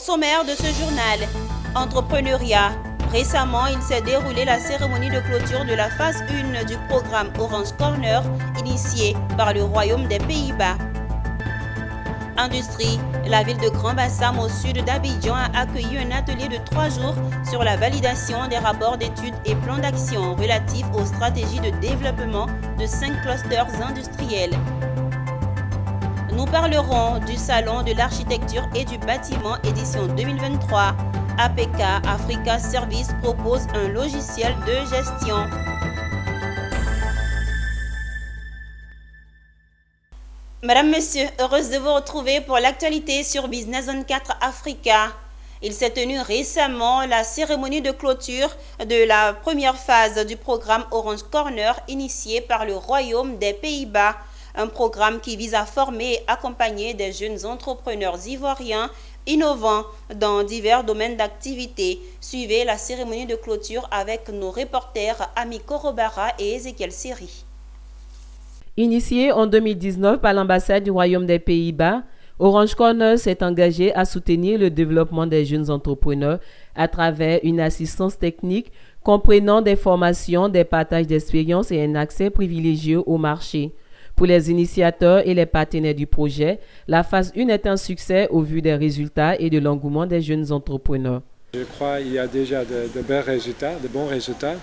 sommaire de ce journal, entrepreneuriat. Récemment, il s'est déroulé la cérémonie de clôture de la phase 1 du programme Orange Corner, initié par le Royaume des Pays-Bas. Industrie, la ville de Grand Bassam au sud d'Abidjan a accueilli un atelier de 3 jours sur la validation des rapports d'études et plans d'action relatifs aux stratégies de développement de 5 clusters industriels. Nous parlerons du Salon de l'architecture et du bâtiment édition 2023. APK Africa Service propose un logiciel de gestion. Madame, Monsieur, heureuse de vous retrouver pour l'actualité sur Business 24 Africa. Il s'est tenu récemment la cérémonie de clôture de la première phase du programme Orange Corner initié par le Royaume des Pays-Bas. Un programme qui vise à former et accompagner des jeunes entrepreneurs ivoiriens innovants dans divers domaines d'activité. Suivez la cérémonie de clôture avec nos reporters Ami Korobara et Ezekiel Seri. Initié en 2019 par l'ambassade du Royaume des Pays-Bas, Orange Corner s'est engagé à soutenir le développement des jeunes entrepreneurs à travers une assistance technique comprenant des formations, des partages d'expériences et un accès privilégié au marché. Pour les initiateurs et les partenaires du projet, la phase 1 est un succès au vu des résultats et de l'engouement des jeunes entrepreneurs. Je crois qu'il y a déjà de bons résultats,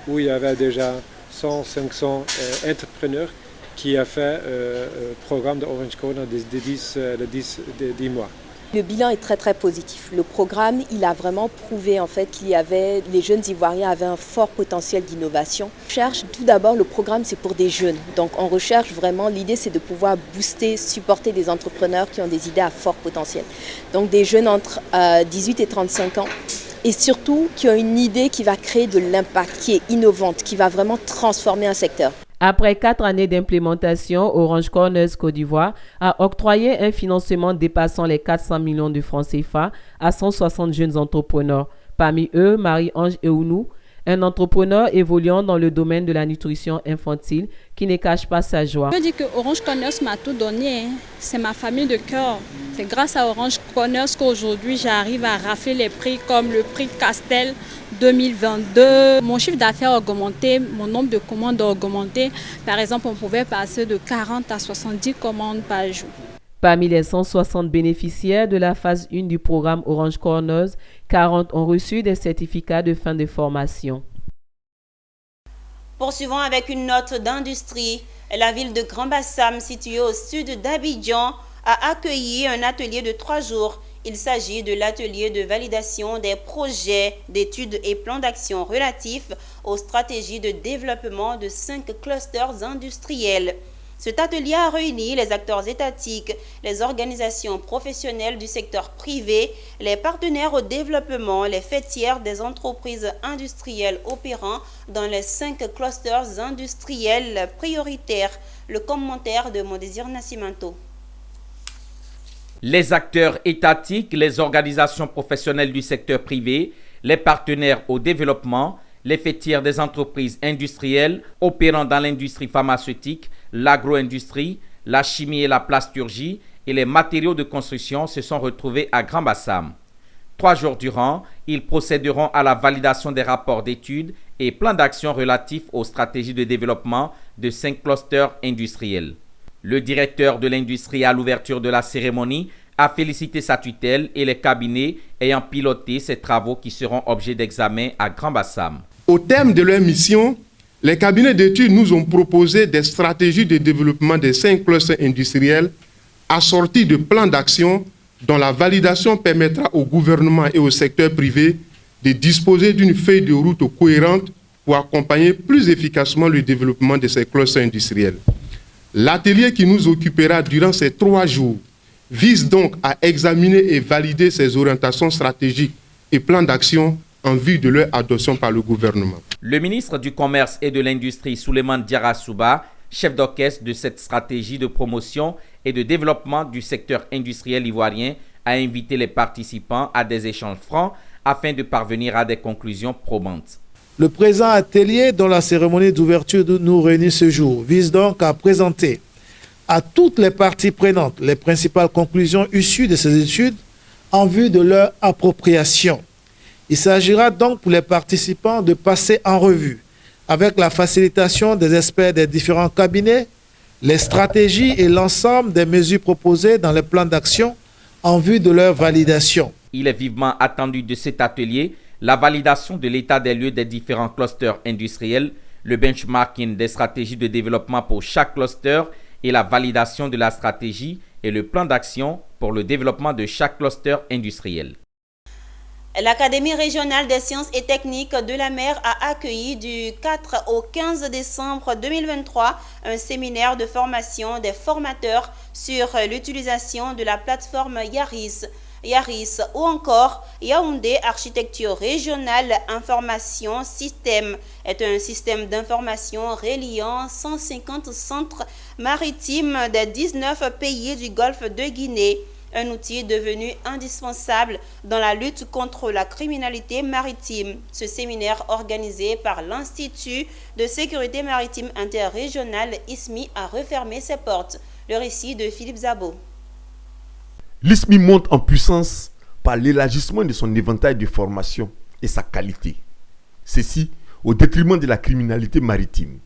où il y avait déjà 100-500 entrepreneurs qui ont fait le programme de Orange Corner de 10 mois. Le bilan est très positif. Le programme, il a vraiment prouvé en fait les jeunes Ivoiriens avaient un fort potentiel d'innovation. Tout d'abord, le programme c'est pour des jeunes. Donc on recherche vraiment, l'idée c'est de pouvoir booster, supporter des entrepreneurs qui ont des idées à fort potentiel. Donc des jeunes entre 18 et 35 ans. Et surtout qui ont une idée qui va créer de l'impact, qui est innovante, qui va vraiment transformer un secteur. Après 4 années d'implémentation, Orange Corners Côte d'Ivoire a octroyé un financement dépassant les 400 millions de francs CFA à 160 jeunes entrepreneurs. Parmi eux, Marie-Ange Eounou, un entrepreneur évoluant dans le domaine de la nutrition infantile qui ne cache pas sa joie. Je dis que Orange Corners m'a tout donné, c'est ma famille de cœur. C'est grâce à Orange Corners qu'aujourd'hui j'arrive à rafler les prix comme le prix Castel 2022. Mon chiffre d'affaires a augmenté, mon nombre de commandes a augmenté. Par exemple, on pouvait passer de 40 à 70 commandes par jour. Parmi les 160 bénéficiaires de la phase 1 du programme Orange Corners, 40 ont reçu des certificats de fin de formation. Poursuivons avec une note d'industrie. La ville de Grand Bassam, située au sud d'Abidjan, a accueilli un atelier de 3 jours. Il s'agit de l'atelier de validation des projets d'études et plans d'action relatifs aux stratégies de développement de 5 clusters industriels. Cet atelier a réuni les acteurs étatiques, les organisations professionnelles du secteur privé, les partenaires au développement, les fêtières des entreprises industrielles opérant dans les 5 clusters industriels prioritaires. Le commentaire de Mondésir Nascimento. Les acteurs étatiques, les organisations professionnelles du secteur privé, les partenaires au développement, les fêtières des entreprises industrielles opérant dans l'industrie pharmaceutique, l'agro-industrie, la chimie et la plasturgie et les matériaux de construction se sont retrouvés à Grand Bassam. 3 jours durant, ils procéderont à la validation des rapports d'études et plans d'action relatifs aux stratégies de développement de 5 clusters industriels. Le directeur de l'industrie à l'ouverture de la cérémonie a félicité sa tutelle et les cabinets ayant piloté ces travaux qui seront objets d'examen à Grand Bassam. Au terme de leur mission, les cabinets d'études nous ont proposé des stratégies de développement des 5 clusters industriels assorties de plans d'action dont la validation permettra au gouvernement et au secteur privé de disposer d'une feuille de route cohérente pour accompagner plus efficacement le développement de ces clusters industriels. L'atelier qui nous occupera durant ces 3 jours vise donc à examiner et valider ces orientations stratégiques et plans d'action en vue de leur adoption par le gouvernement. Le ministre du Commerce et de l'Industrie, Souleymane Diarra Souba, chef d'orchestre de cette stratégie de promotion et de développement du secteur industriel ivoirien, a invité les participants à des échanges francs afin de parvenir à des conclusions probantes. Le présent atelier, dont la cérémonie d'ouverture nous réunit ce jour, vise donc à présenter à toutes les parties prenantes les principales conclusions issues de ces études en vue de leur appropriation. Il s'agira donc pour les participants de passer en revue, avec la facilitation des experts des différents cabinets, les stratégies et l'ensemble des mesures proposées dans le plan d'action en vue de leur validation. Il est vivement attendu de cet atelier la validation de l'état des lieux des différents clusters industriels, le benchmarking des stratégies de développement pour chaque cluster et la validation de la stratégie et le plan d'action pour le développement de chaque cluster industriel. L'Académie régionale des sciences et techniques de la mer a accueilli du 4 au 15 décembre 2023 un séminaire de formation des formateurs sur l'utilisation de la plateforme Yaris ou encore Yaoundé Architecture Régionale Information Système est un système d'information reliant 150 centres maritimes des 19 pays du Golfe de Guinée. Un outil devenu indispensable dans la lutte contre la criminalité maritime. Ce séminaire organisé par l'Institut de sécurité maritime interrégionale ISMI a refermé ses portes. Le récit de Philippe Zabo. L'ISMI monte en puissance par l'élargissement de son éventail de formation et sa qualité. Ceci au détriment de la criminalité maritime.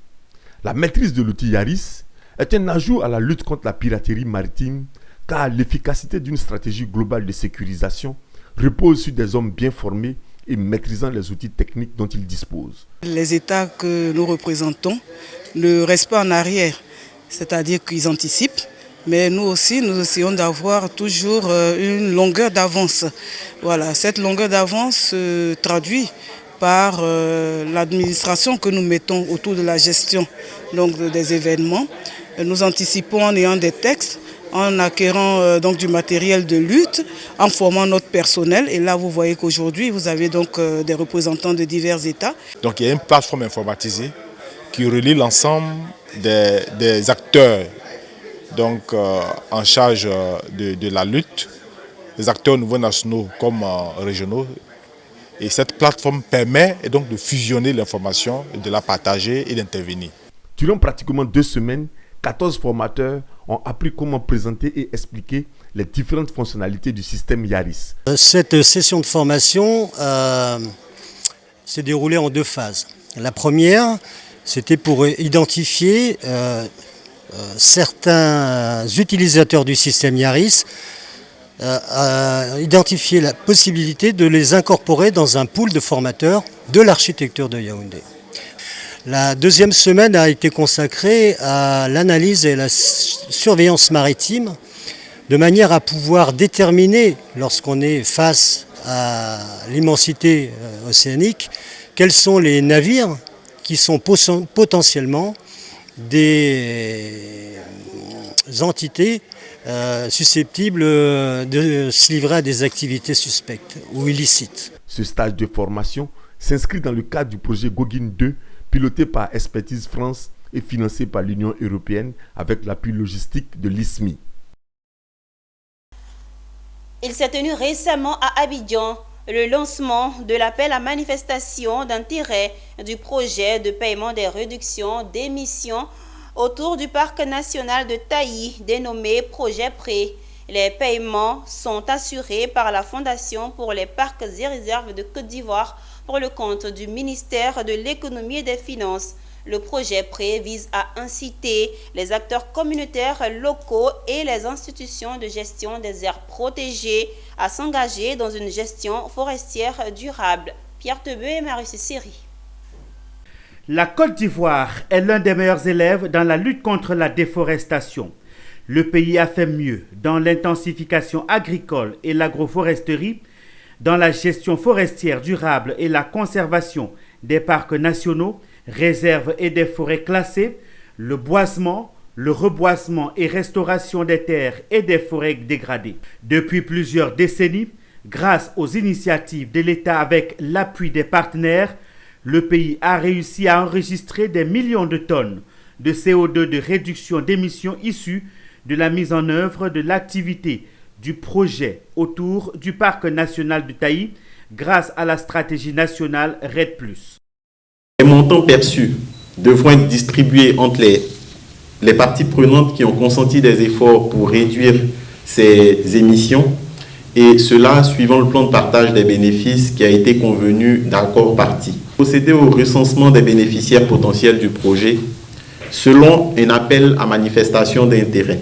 La maîtrise de l'outil Yaris est un ajout à la lutte contre la piraterie maritime, car l'efficacité d'une stratégie globale de sécurisation repose sur des hommes bien formés et maîtrisant les outils techniques dont ils disposent. Les États que nous représentons ne restent pas en arrière, c'est-à-dire qu'ils anticipent, mais nous aussi, nous essayons d'avoir toujours une longueur d'avance. Voilà, cette longueur d'avance se traduit par l'administration que nous mettons autour de la gestion donc, des événements. Nous anticipons en ayant des textes, en acquérant donc du matériel de lutte, en formant notre personnel. Et là, vous voyez qu'aujourd'hui, vous avez donc des représentants de divers États. Donc, il y a une plateforme informatisée qui relie l'ensemble des acteurs donc, en charge de la lutte, les acteurs au niveau nationaux comme régionaux. Et cette plateforme permet donc de fusionner l'information, de la partager et d'intervenir. Durant pratiquement 2 semaines, 14 formateurs ont appris comment présenter et expliquer les différentes fonctionnalités du système Yaris. Cette session de formation s'est déroulée en 2 phases. La première, c'était pour identifier certains utilisateurs du système Yaris, identifier la possibilité de les incorporer dans un pool de formateurs de l'architecture de Yaoundé. La deuxième semaine a été consacrée à l'analyse et la surveillance maritime, de manière à pouvoir déterminer, lorsqu'on est face à l'immensité océanique, quels sont les navires qui sont potentiellement des entités susceptibles de se livrer à des activités suspectes ou illicites. Ce stage de formation s'inscrit dans le cadre du projet Gogin 2, piloté par Expertise France et financé par l'Union européenne avec l'appui logistique de l'ISMI. Il s'est tenu récemment à Abidjan le lancement de l'appel à manifestation d'intérêt du projet de paiement des réductions d'émissions autour du parc national de Taï, dénommé Projet Pré. Les paiements sont assurés par la Fondation pour les parcs et réserves de Côte d'Ivoire pour le compte du ministère de l'Économie et des Finances. Le projet Pré vise à inciter les acteurs communautaires locaux et les institutions de gestion des aires protégées à s'engager dans une gestion forestière durable. Pierre Tebeu et Marie Siri. La Côte d'Ivoire est l'un des meilleurs élèves dans la lutte contre la déforestation. Le pays a fait mieux dans l'intensification agricole et l'agroforesterie, dans la gestion forestière durable et la conservation des parcs nationaux, réserves et des forêts classées, le boisement, le reboisement et restauration des terres et des forêts dégradées. Depuis plusieurs décennies, grâce aux initiatives de l'État avec l'appui des partenaires, le pays a réussi à enregistrer des millions de tonnes de CO2 de réduction d'émissions issues de la mise en œuvre de l'activité du projet autour du parc national de Taï grâce à la stratégie nationale RED+. Les montants perçus devront être distribués entre les parties prenantes qui ont consenti des efforts pour réduire ces émissions et cela suivant le plan de partage des bénéfices qui a été convenu d'accord parties. Procéder au recensement des bénéficiaires potentiels du projet selon un appel à manifestation d'intérêt.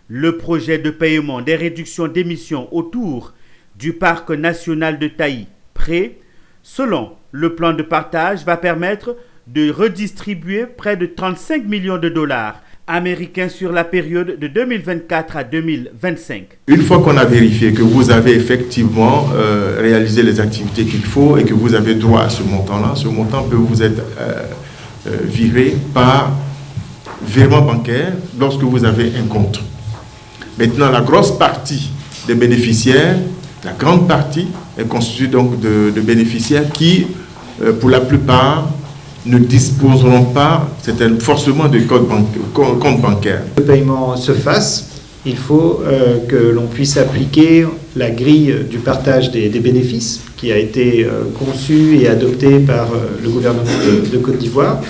Le projet de paiement des réductions d'émissions autour du parc national de Taï, prêt, selon le plan de partage, va permettre de redistribuer près de 35 millions de dollars américains sur la période de 2024 à 2025. Une fois qu'on a vérifié que vous avez effectivement réalisé les activités qu'il faut et que vous avez droit à ce montant-là, ce montant peut vous être viré par virement bancaire lorsque vous avez un compte. Maintenant, la grosse partie des bénéficiaires, la grande partie, est constituée donc de bénéficiaires qui, pour la plupart, ne disposeront pas forcément de compte bancaire. Le paiement se fasse, il faut que l'on puisse appliquer la grille du partage des bénéfices qui a été conçue et adoptée par le gouvernement de Côte d'Ivoire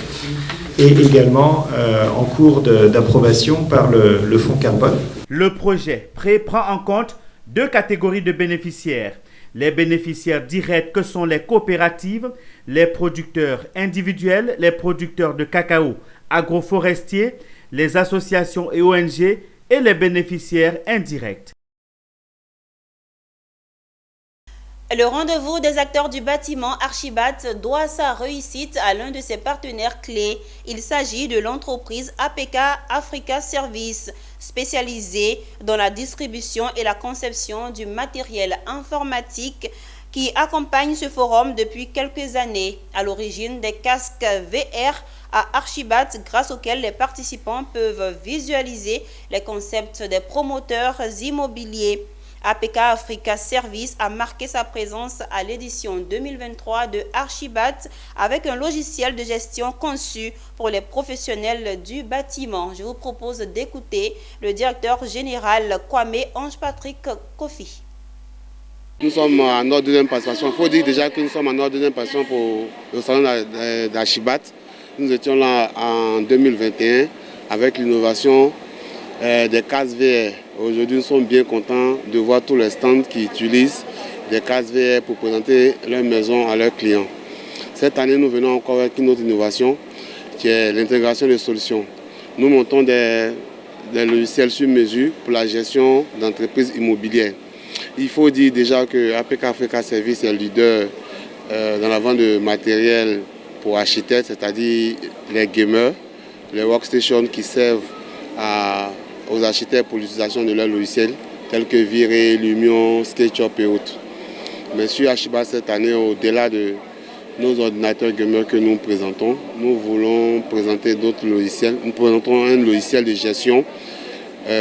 et également en cours d'approbation par le Fonds carbone. Le projet prend en compte deux catégories de bénéficiaires. Les bénéficiaires directs que sont les coopératives, les producteurs individuels, les producteurs de cacao agroforestiers, les associations et ONG et les bénéficiaires indirects. Le rendez-vous des acteurs du bâtiment Archibat doit sa réussite à l'un de ses partenaires clés. Il s'agit de l'entreprise APK Africa Service, spécialisée dans la distribution et la conception du matériel informatique qui accompagne ce forum depuis quelques années. À l'origine des casques VR à Archibat, grâce auxquels les participants peuvent visualiser les concepts des promoteurs immobiliers. APK Africa Service a marqué sa présence à l'édition 2023 de Archibat avec un logiciel de gestion conçu pour les professionnels du bâtiment. Je vous propose d'écouter le directeur général Kwame Ange-Patrick Kofi. Nous sommes en notre deuxième participation. Il faut dire déjà que nous sommes en notre deuxième participation pour le salon d'Archibat. Nous étions là en 2021 avec l'innovation des casques VR. Aujourd'hui, nous sommes bien contents de voir tous les stands qui utilisent des casques VR pour présenter leur maison à leurs clients. Cette année, nous venons encore avec une autre innovation qui est l'intégration des solutions. Nous montons des logiciels sur mesure pour la gestion d'entreprises immobilières. Il faut dire déjà que APK Africa Service est leader dans la vente de matériel pour architectes, c'est-à-dire les gamers, les workstations qui servent aux architectes pour l'utilisation de leurs logiciels, tels que Viré, Lumion, SketchUp et autres. Mais sur Archibat cette année, au-delà de nos ordinateurs gamers que nous présentons, nous voulons présenter d'autres logiciels. Nous présentons un logiciel de gestion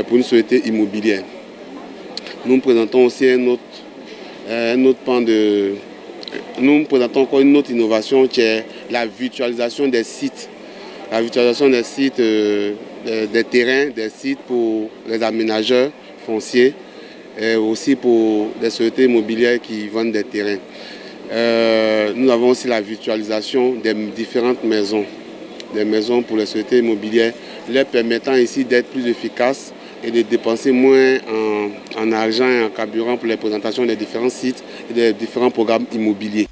pour une société immobilière. Nous présentons aussi un autre pan de... Nous présentons encore une autre innovation qui est la virtualisation des sites. La virtualisation des sites, des terrains, des sites pour les aménageurs fonciers et aussi pour les sociétés immobilières qui vendent des terrains. Nous avons aussi la virtualisation des différentes maisons, des maisons pour les sociétés immobilières, leur permettant ici d'être plus efficaces et de dépenser moins en argent et en carburant pour les présentations des différents sites et des différents programmes immobiliers.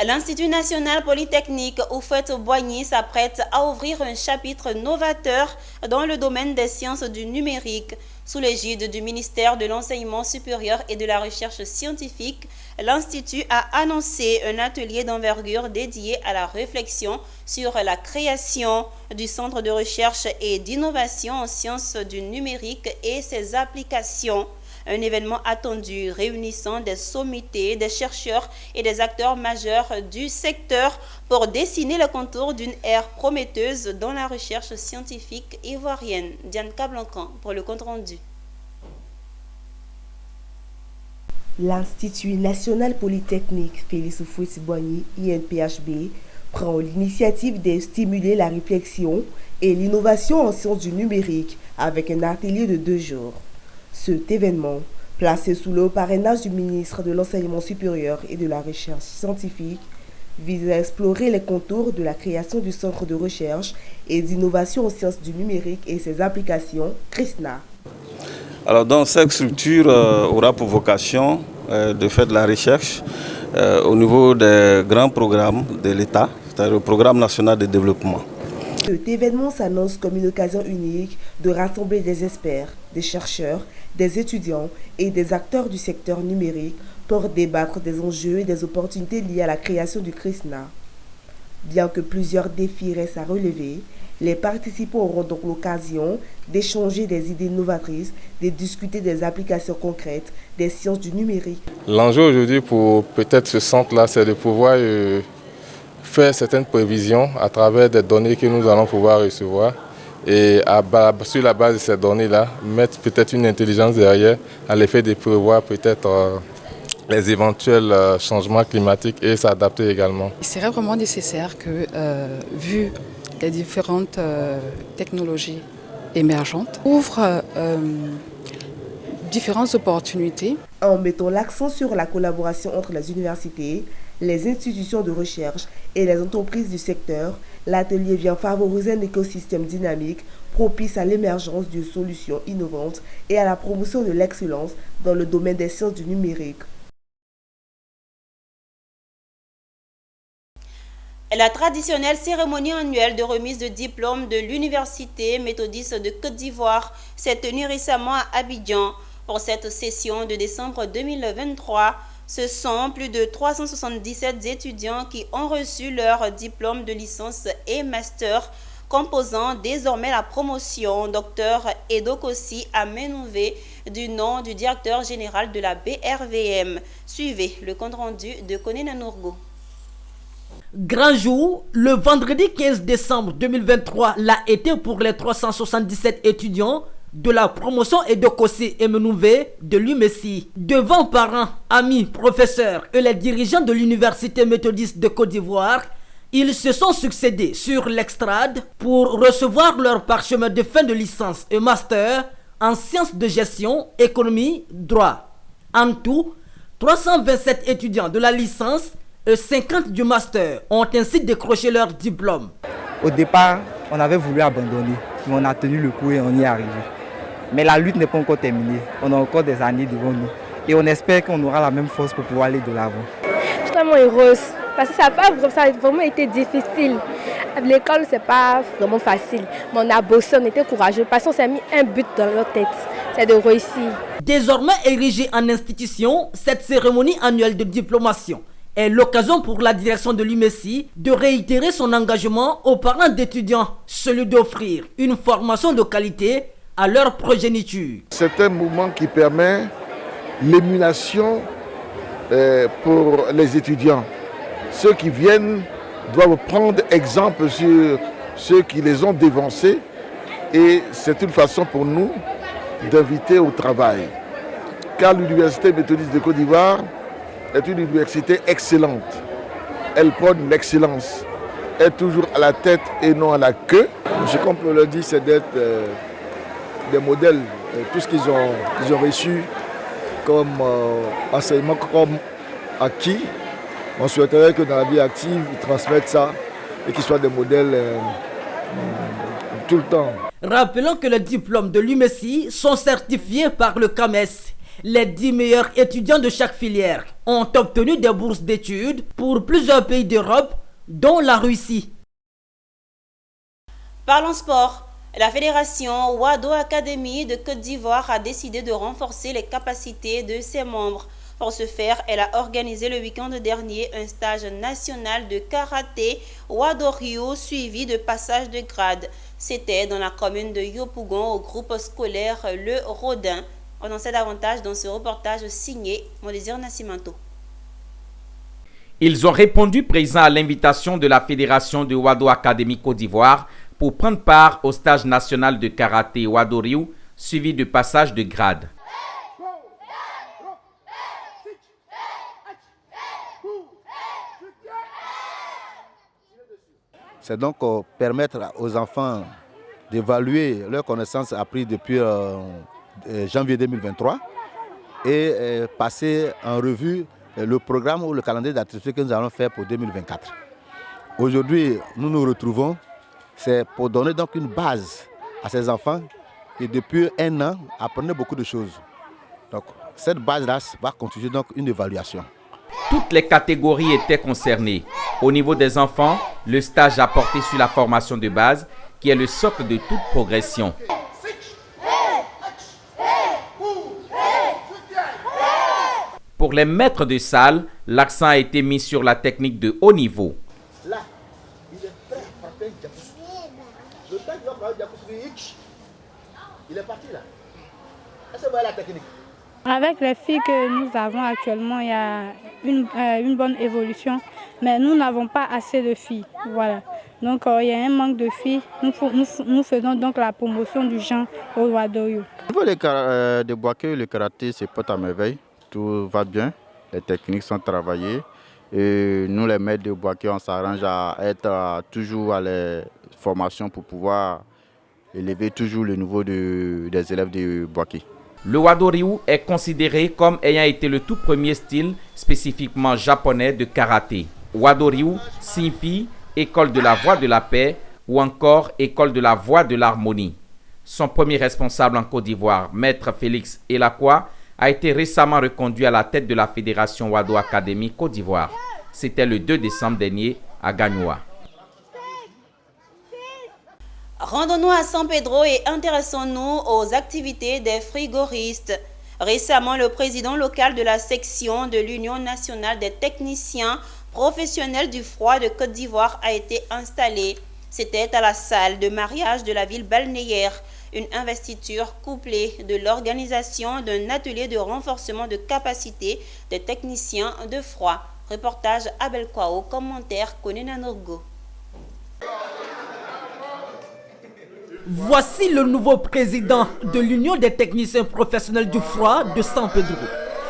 L'Institut national polytechnique Houphouët-Boigny s'apprête à ouvrir un chapitre novateur dans le domaine des sciences du numérique. Sous l'égide du ministère de l'Enseignement supérieur et de la Recherche scientifique, l'Institut a annoncé un atelier d'envergure dédié à la réflexion sur la création du Centre de recherche et d'innovation en sciences du numérique et ses applications. Un événement attendu réunissant des sommités, des chercheurs et des acteurs majeurs du secteur pour dessiner le contour d'une ère prometteuse dans la recherche scientifique ivoirienne. Diane Cablancan pour le compte rendu. L'Institut national polytechnique Félix Houphouët-Boigny, INPHB, prend l'initiative de stimuler la réflexion et l'innovation en sciences du numérique avec un atelier de 2 jours. Cet événement, placé sous le parrainage du ministre de l'Enseignement supérieur et de la Recherche scientifique, vise à explorer les contours de la création du Centre de recherche et d'innovation en sciences du numérique et ses applications, CRISNA. Alors donc cette structure aura pour vocation de faire de la recherche au niveau des grands programmes de l'État, c'est-à-dire le programme national de développement. Cet événement s'annonce comme une occasion unique de rassembler des experts, des chercheurs, des étudiants et des acteurs du secteur numérique pour débattre des enjeux et des opportunités liées à la création du CRISNA. Bien que plusieurs défis restent à relever, les participants auront donc l'occasion d'échanger des idées novatrices, de discuter des applications concrètes des sciences du numérique. L'enjeu aujourd'hui pour peut-être ce centre-là, c'est de pouvoir faire certaines prévisions à travers des données que nous allons pouvoir recevoir et sur la base de ces données-là, mettre peut-être une intelligence derrière à l'effet de prévoir peut-être les éventuels changements climatiques et s'adapter également. Il serait vraiment nécessaire que, vu les différentes technologies émergentes, ouvrent différentes opportunités. En mettant l'accent sur la collaboration entre les universités, les institutions de recherche et les entreprises du secteur, l'atelier vient favoriser un écosystème dynamique propice à l'émergence de solutions innovantes et à la promotion de l'excellence dans le domaine des sciences du numérique. La traditionnelle cérémonie annuelle de remise de diplôme de l'Université méthodiste de Côte d'Ivoire s'est tenue récemment à Abidjan. Pour cette session de décembre 2023, ce sont plus de 377 étudiants qui ont reçu leur diplôme de licence et master, composant désormais la promotion Dr Edokossi Amenouvé du nom du directeur général de la BRVM. Suivez le compte-rendu de Konena Nourgo. Grand jour, le vendredi 15 décembre 2023 l'a été pour les 377 étudiants de la promotion Edokossi Amenouvé de l'UMESI. Devant parents, amis, professeurs et les dirigeants de l'Université méthodiste de Côte d'Ivoire, ils se sont succédés sur l'extrade pour recevoir leur parchemin de fin de licence et master en sciences de gestion, économie, droit. En tout, 327 étudiants de la licence et 50 du master ont ainsi décroché leur diplôme. Au départ, on avait voulu abandonner, mais on a tenu le coup et on y est arrivé. Mais la lutte n'est pas encore terminée. On a encore des années devant nous. Et on espère qu'on aura la même force pour pouvoir aller de l'avant. Je suis vraiment heureuse parce que ça a vraiment été difficile. L'école, c'est pas vraiment facile. Mais on a bossé, on était courageux parce qu'on s'est mis un but dans notre tête. C'est de réussir. Désormais érigée en institution, cette cérémonie annuelle de diplomation est l'occasion pour la direction de l'UMESI de réitérer son engagement aux parents d'étudiants, celui d'offrir une formation de qualité à leur progéniture. C'est un mouvement qui permet l'émulation pour les étudiants. Ceux qui viennent doivent prendre exemple sur ceux qui les ont dévancés et c'est une façon pour nous d'inviter au travail. Car l'Université méthodiste de Côte d'Ivoire est une université excellente. Elle prône l'excellence, est toujours à la tête et non à la queue. Ce qu'on peut leur dire, c'est d'être des modèles. Tout ce qu'ils ont reçu comme enseignement, comme acquis, on souhaiterait que dans la vie active, ils transmettent ça et qu'ils soient des modèles tout le temps. Rappelons que les diplômes de l'UMESI sont certifiés par le CAMES. Les 10 meilleurs étudiants de chaque filière ont obtenu des bourses d'études pour plusieurs pays d'Europe, dont la Russie. Parlons sport. La fédération Wado Academy de Côte d'Ivoire a décidé de renforcer les capacités de ses membres. Pour ce faire, elle a organisé le week-end dernier un stage national de karaté Wado Rio suivi de passage de grade. C'était dans la commune de Yopougon au groupe scolaire Le Rodin. On en sait davantage dans ce reportage signé Modésir Nascimento. Ils ont répondu présent à l'invitation de la Fédération de Wado Academy Côte d'Ivoire pour prendre part au stage national de karaté Wado Rio, suivi de passage de grade. C'est donc permettre aux enfants d'évaluer leurs connaissances apprises depuis janvier 2023 et passer en revue le programme ou le calendrier d'activité que nous allons faire pour 2024. Aujourd'hui, nous nous retrouvons, c'est pour donner donc une base à ces enfants et depuis un an, apprenaient beaucoup de choses. Donc, cette base-là va constituer donc une évaluation. Toutes les catégories étaient concernées. Au niveau des enfants, le stage a porté sur la formation de base, qui est le socle de toute progression. Pour les maîtres de salle, l'accent a été mis sur la technique de haut niveau. Là, il est prêt à frapper un diaposou. Le temps qu'il va frapper un diaposou, il est parti là. Est-ce que vous voyez la technique? Avec les filles que nous avons actuellement, il y a une bonne évolution, mais nous n'avons pas assez de filles. Voilà. Donc il y a un manque de filles. Nous faisons donc la promotion du genre au Wadoyo. Au niveau de Boaké, le karaté se porte à merveille. Tout va bien, les techniques sont travaillées. Et nous, les maîtres de Boaké, on s'arrange à être toujours à les formations pour pouvoir élever toujours le niveau des élèves de Boaké. Le Wado-Ryu est considéré comme ayant été le tout premier style spécifiquement japonais de karaté. Wado-Ryu signifie école de la voie de la paix ou encore école de la voie de l'harmonie. Son premier responsable en Côte d'Ivoire, Maître Félix Elakwa, a été récemment reconduit à la tête de la Fédération Wado Academy Côte d'Ivoire. C'était le 2 décembre dernier à Gagnoa. Rendons-nous à San Pedro et intéressons-nous aux activités des frigoristes. Récemment, le président local de la section de l'Union nationale des techniciens professionnels du froid de Côte d'Ivoire a été installé. C'était à la salle de mariage de la ville balnéaire. Une investiture couplée de l'organisation d'un atelier de renforcement de capacité des techniciens de froid. Reportage Abel Kwao, commentaire Konena Norgo. Voici le nouveau président de l'Union des techniciens professionnels du froid de San Pedro.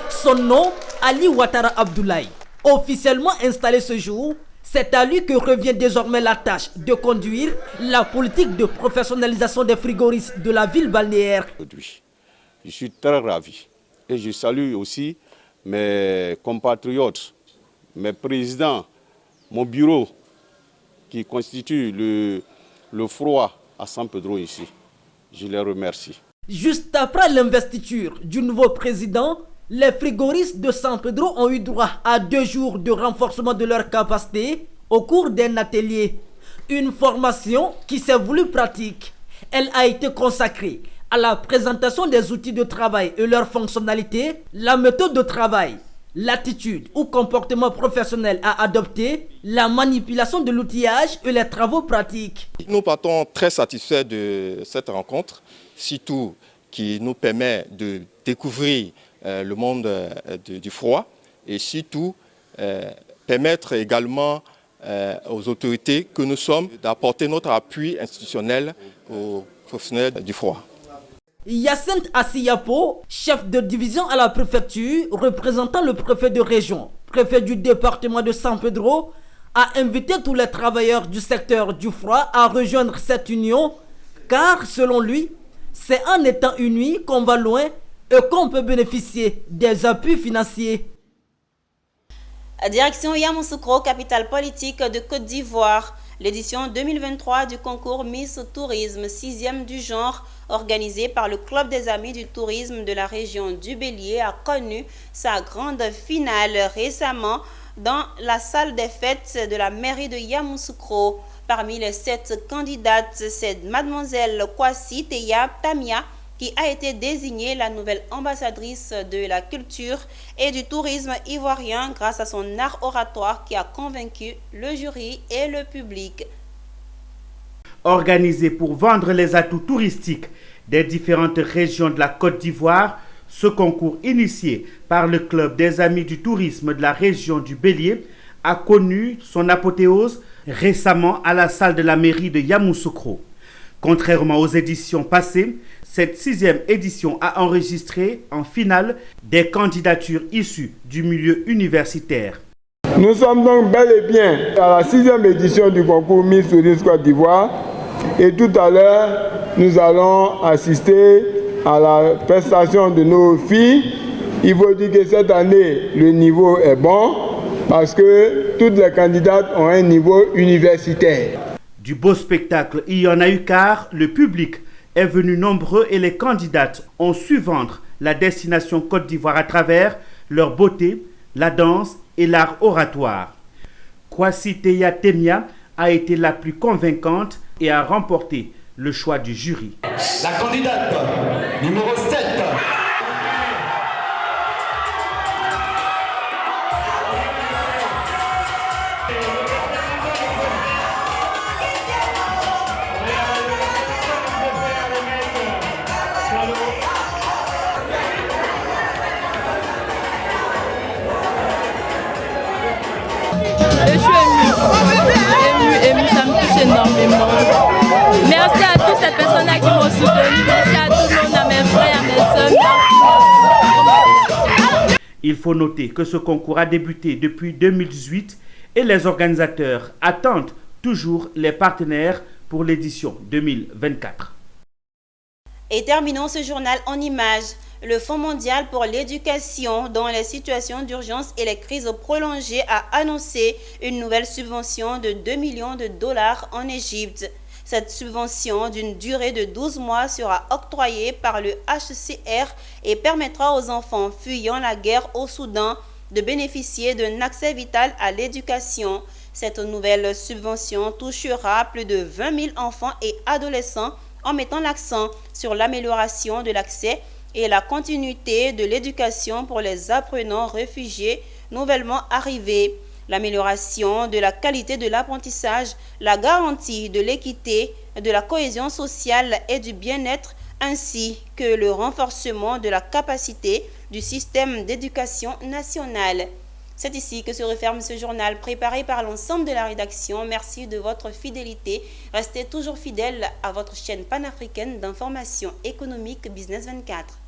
Son nom, Ali Ouattara Abdoulaye. Officiellement installé ce jour, c'est à lui que revient désormais la tâche de conduire la politique de professionnalisation des frigoristes de la ville balnéaire. Je suis très ravi et je salue aussi mes compatriotes, mes présidents, mon bureau qui constitue le froid à San Pedro ici. Je les remercie. Juste après l'investiture du nouveau président, les frigoristes de San Pedro ont eu droit à 2 jours de renforcement de leur capacité au cours d'un atelier. Une formation qui s'est voulue pratique. Elle a été consacrée à la présentation des outils de travail et leurs fonctionnalités, la méthode de travail, l'attitude ou comportement professionnel à adopter, la manipulation de l'outillage et les travaux pratiques. Nous partons très satisfaits de cette rencontre, surtout qui nous permet de découvrir le monde du froid et surtout permettre également aux autorités que nous sommes d'apporter notre appui institutionnel aux professionnels du froid. Yacinthe Assiyapo, chef de division à la préfecture, représentant le préfet de région, préfet du département de San Pedro, a invité tous les travailleurs du secteur du froid à rejoindre cette union, car selon lui, c'est en étant unis qu'on va loin et qu'on peut bénéficier des appuis financiers. Direction Yamoussoukro, capitale politique de Côte d'Ivoire. L'édition 2023 du concours Miss Tourisme, 6e du genre, organisé par le Club des Amis du Tourisme de la région du Bélier, a connu sa grande finale récemment dans la salle des fêtes de la mairie de Yamoussoukro. Parmi les 7 candidates, c'est mademoiselle Kwasi Teya Tamia qui a été désignée la nouvelle ambassadrice de la culture et du tourisme ivoirien grâce à son art oratoire qui a convaincu le jury et le public. Organisé pour vendre les atouts touristiques des différentes régions de la Côte d'Ivoire, ce concours initié par le Club des Amis du Tourisme de la région du Bélier a connu son apothéose récemment à la salle de la mairie de Yamoussoukro. Contrairement aux éditions passées, cette 6e édition a enregistré en finale des candidatures issues du milieu universitaire. Nous sommes donc bel et bien à la 6e édition du concours Miss Tourisme Côte d'Ivoire et tout à l'heure, nous allons assister à la prestation de nos filles. Il faut dire que cette année, le niveau est bon parce que toutes les candidates ont un niveau universitaire. Du beau spectacle, il y en a eu car le public est venu nombreux et les candidates ont su vendre la destination Côte d'Ivoire à travers leur beauté, la danse et l'art oratoire. Kwasi Teya Temia a été la plus convaincante et a remporté le choix du jury. La candidate numéro 7. Je suis émue, ça me touche énormément. Merci à toutes ces personnes-là qui m'ont soutenu, merci à tout le monde, à mes frères, à mes soeurs. Il faut noter que ce concours a débuté depuis 2018 et les organisateurs attendent toujours les partenaires pour l'édition 2024. Et terminons ce journal en images. Le Fonds mondial pour l'éducation dans les situations d'urgence et les crises prolongées a annoncé une nouvelle subvention de 2 millions de dollars en Égypte. Cette subvention d'une durée de 12 mois sera octroyée par le HCR et permettra aux enfants fuyant la guerre au Soudan de bénéficier d'un accès vital à l'éducation. Cette nouvelle subvention touchera plus de 20 000 enfants et adolescents en mettant l'accent sur l'amélioration de l'accès et la continuité de l'éducation pour les apprenants réfugiés nouvellement arrivés, l'amélioration de la qualité de l'apprentissage, la garantie de l'équité, de la cohésion sociale et du bien-être, ainsi que le renforcement de la capacité du système d'éducation nationale. C'est ici que se referme ce journal préparé par l'ensemble de la rédaction. Merci de votre fidélité. Restez toujours fidèles à votre chaîne panafricaine d'information économique Business 24.